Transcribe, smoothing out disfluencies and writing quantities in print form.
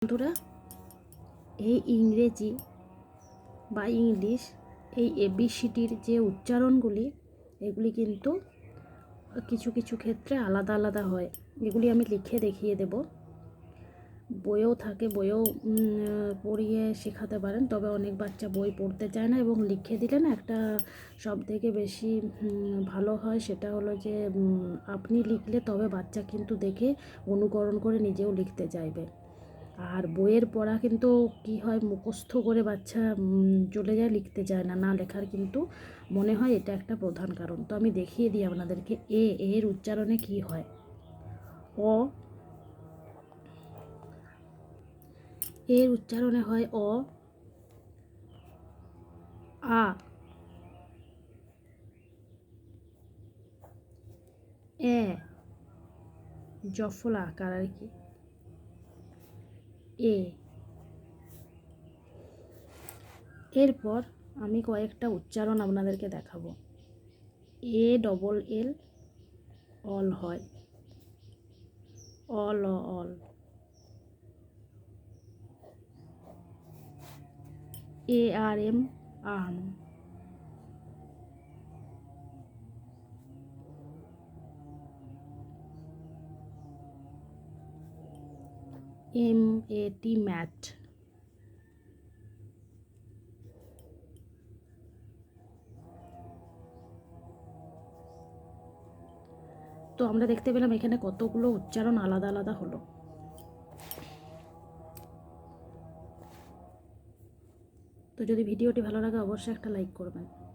বন্ধুরা, এই ইংরেজি বা ইংলিশ এই এবিসিডির যে উচ্চারণগুলি এগুলি কিন্তু কিছু কিছু ক্ষেত্রে আলাদা আলাদা হয়। এগুলি আমি লিখে দেখিয়ে দেব। বইও থাকে, বইও পড়িয়ে শেখাতে পারেন, তবে অনেক বাচ্চা বই পড়তে চায় না এবং লিখে দিলে না একটা সব থেকে বেশি ভালো হয়। সেটা হলো যে আপনি লিখলে তবে বাচ্চা কিন্তু দেখে অনুকরণ করে নিজেও লিখতে চাইবে। আর বইয়ের পড়া কিন্তু কি হয়, মুখস্থ করে বাচ্চা চলে যায়, লিখতে চায় না, না লেখার কিন্তু মনে হয় এটা একটা প্রধান কারণ। তো আমি দেখিয়ে দিই আপনাদেরকে এর উচ্চারণে কি হয়। অ, এর উচ্চারণে হয় অ, আ, এ, জফলা আকার আর কি, এ। এরপর আমি কয়েকটা উচ্চারণ আপনাদেরকে দেখাবো। এ ডবল এল অল হয়, all all. A R M arm, M A T mat. তো আমরা দেখতে পেলাম এখানে কতগুলো উচ্চারণ আলাদা আলাদা হলো। তো যদি ভিডিওটি ভালো লাগে অবশ্যই একটা লাইক করবেন।